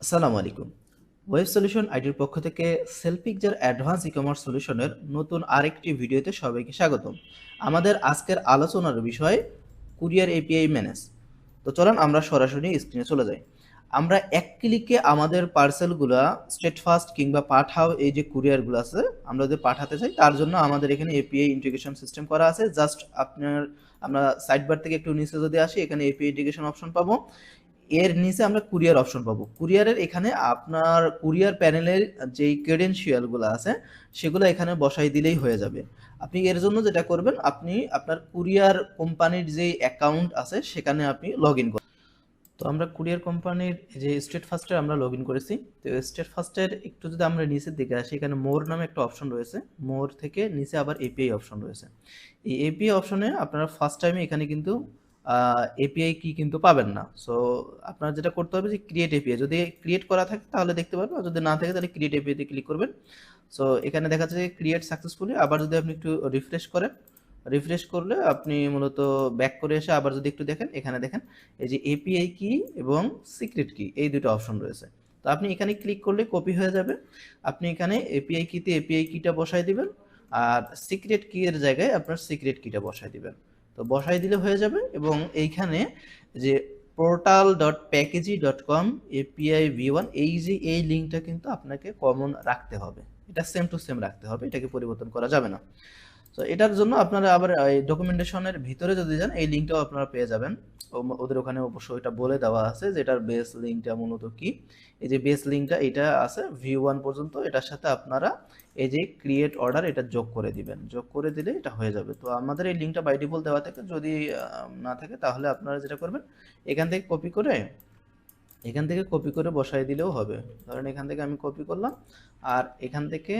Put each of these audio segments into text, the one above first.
আসসালামু আলাইকুম। Web solution আইডির পক্ষ থেকে সেলফিকজার অ্যাডভান্স ই-কমার্স সলিউশনের নতুন আরেকটি ভিডিওতে সবাইকে স্বাগতম। আমাদের আজকের আলোচনার বিষয় কুরিয়ার এপিআই ম্যানেজ। তো চলুন আমরা সরাসরি স্ক্রিনে চলে যাই। আমরা এক ক্লিকে আমাদের পার্সেলগুলা স্টেটফাস্ট কিংবা পাঠাও এই যে কুরিয়ারগুলো আছে আমরা যদি পাঠাতে চাই তার জন্য আমাদের এখানে এপিআই ইন্টিগ্রেশন সিস্টেম করা আছে। জাস্ট আমরা সাইড বার থেকে একটু নিচে যদি আসি এখানে এপিআই ইন্টিগ্রেশন অপশন পাবো। এর নিচে আমরা কুরিয়ার অপশন পাবো। কুরিয়ারের এখানে আপনার কুরিয়ার প্যানেলের যেই ক্রেডেনশিয়াল গুলো আছে সেগুলো এখানে বসাই দিলেই হয়ে যাবে। আপনি এর জন্য যেটা করবেন, আপনি আপনার কুরিয়ার কোম্পানির যে অ্যাকাউন্ট আছে সেখানে আপনি লগ ইন করবেন। তো আমরা কুরিয়ার কোম্পানির যে স্টেট ফার্স্টে আমরা লগ ইন করেছি। তো স্টেট ফার্স্টের একটু যদি আমরা নিচের দিকে আসি, এখানে মোর নামে একটা অপশন রয়েছে। মোর থেকে নিচে আবার এপিআই অপশন রয়েছে। এই এপিআই অপশনে আপনারা ফার্স্ট টাইমে এখানে কিন্তু এপিআই কি কিন্তু পাবেন না। সো আপনার যেটা করতে হবে যে ক্রিয়েট এপিআই, যদি ক্রিয়েট করা থাকে তাহলে দেখতে পারবেন, আর যদি না থাকে তাহলে ক্রিয়েট এপিআইতে ক্লিক করবেন। সো এখানে দেখা যাচ্ছে ক্রিয়েট সাকসেসফুলি। আবার যদি আপনি একটু রিফ্রেশ করেন, রিফ্রেশ করলে আপনি মূলত ব্যাক করে এসে আবার যদি একটু দেখেন, এখানে দেখেন এই যে এপিআই কি এবং সিক্রেট কি এই দুটো অপশন রয়েছে। তো আপনি এখানে ক্লিক করলে কপি হয়ে যাবে। আপনি এখানে এপিআই কিতে এপিআই কিটা বসাই দিবেন, আর সিক্রেট কি এর জায়গায় আপনার সিক্রেট কিটা বসাই দিবেন। তো বসাই দিলে হয়ে যাবে। এবং এইখানে যে portal.packagy.com এপিআই v1 এই যে এই লিঙ্কটা কিন্তু আপনাকে কমন রাখতে হবে। এটা সেম টু সেম রাখতে হবে, এটাকে পরিবর্তন করা যাবে না। তো এটার জন্য আপনারা আবার এই ডকুমেন্টেশনের ভিতরে যদি যান এই লিঙ্কটাও আপনারা পেয়ে যাবেন। ওদের ওখানে অবশ্যই এটা বলে দেওয়া আছে যে এটার বেস লিঙ্কটা মূলত কি। এই যে বেস লিঙ্কটা এটা আছে V1 পর্যন্ত, এটার সাথে আপনারা এই যে ক্রিয়েট অর্ডার এটা যোগ করে দিবেন। যোগ করে দিলে এটা হয়ে যাবে। তো আমাদের এই লিঙ্কটা বাই ডিফল্ট দেওয়া থাকে, যদি না থাকে তাহলে আপনারা যেটা করবেন এখান থেকে কপি করে বসাই দিলেও হবে। ধরেন এখান থেকে আমি কপি করলাম, আর এখান থেকে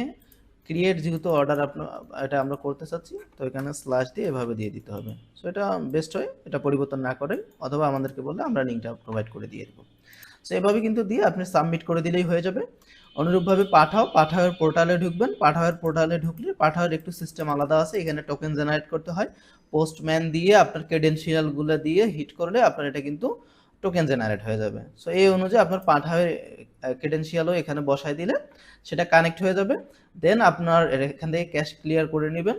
ক্রিয়েট যেহেতু অর্ডার আপনার এটা আমরা করতে চাচ্ছি, তো এখানে স্ল্যাশ দিয়ে এভাবে দিয়ে দিতে হবে। সো এটা বেস্ট হয়, এটা পরিবর্তন না করে, অথবা আমাদেরকে বললে আমরা লিঙ্কটা প্রোভাইড করে দিয়ে দেবো। সো এভাবে কিন্তু দিয়ে আপনি সাবমিট করে দিলেই হয়ে যাবে। অনুরূপভাবে পাঠাওয়ের পোর্টালে ঢুকবেন। পাঠাওয়ের পোর্টালে ঢুকলে পাঠাওয়ের একটু সিস্টেম আলাদা আছে, এখানে টোকেন জেনারেট করতে হয়। পোস্টম্যান দিয়ে আপনার ক্রেডেনশিয়ালগুলো দিয়ে হিট করলে আপনার এটা কিন্তু টোকেন জেনারেট হয়ে যাবে। সো এই অনুযায়ী আপনার পাঠাওয়ের ক্রেডেনশিয়ালও এখানে বসায় দিলে সেটা কানেক্ট হয়ে যাবে। দেন আপনার এখান থেকে ক্যাশ ক্লিয়ার করে নেবেন।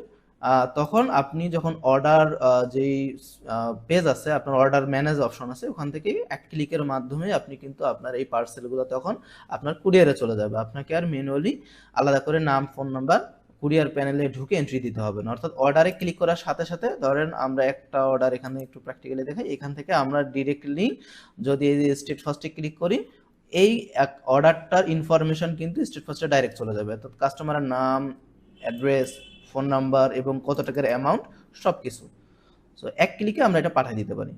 তখন আপনি যখন অর্ডার যেই পেজ আছে, আপনার অর্ডার ম্যানেজ অপশন আছে, ওখান থেকে এক ক্লিকের মাধ্যমে আপনি কিন্তু আপনার এই পার্সেলগুলো তখন আপনার কুরিয়ারে চলে যাবে। আপনাকে আর ম্যানুয়ালি আলাদা করে নাম, ফোন নাম্বার কুরিয়ার প্যানেলে ঢুকে এন্ট্রি দিতে হবে না। অর্থাৎ অর্ডারে ক্লিক করার সাথে সাথে ধরেন আমরা একটা অর্ডার এখানে একটু প্র্যাকটিক্যালি দেখাই, এখান থেকে আমরা ডিরেক্টলি যদি এই স্টেট ফার্স্টে ক্লিক করি, এই এক অর্ডারটার ইনফরমেশন কিন্তু স্টেট ফার্স্টে ডাইরেক্ট চলে যাবে। অর্থাৎ কাস্টমারের নাম, অ্যাড্রেস, ফোন নাম্বার এবং কত টাকার অ্যামাউন্ট সব কিছু। সো এক ক্লিকে আমরা এটা পাঠিয়ে দিতে পারি।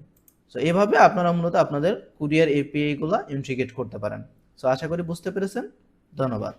সো এভাবে আপনারা মূলত আপনাদের কুরিয়ার এপিআই গুলা ইন্টিগ্রেট করতে পারেন। সো আশা করি বুঝতে পেরেছেন। ধন্যবাদ।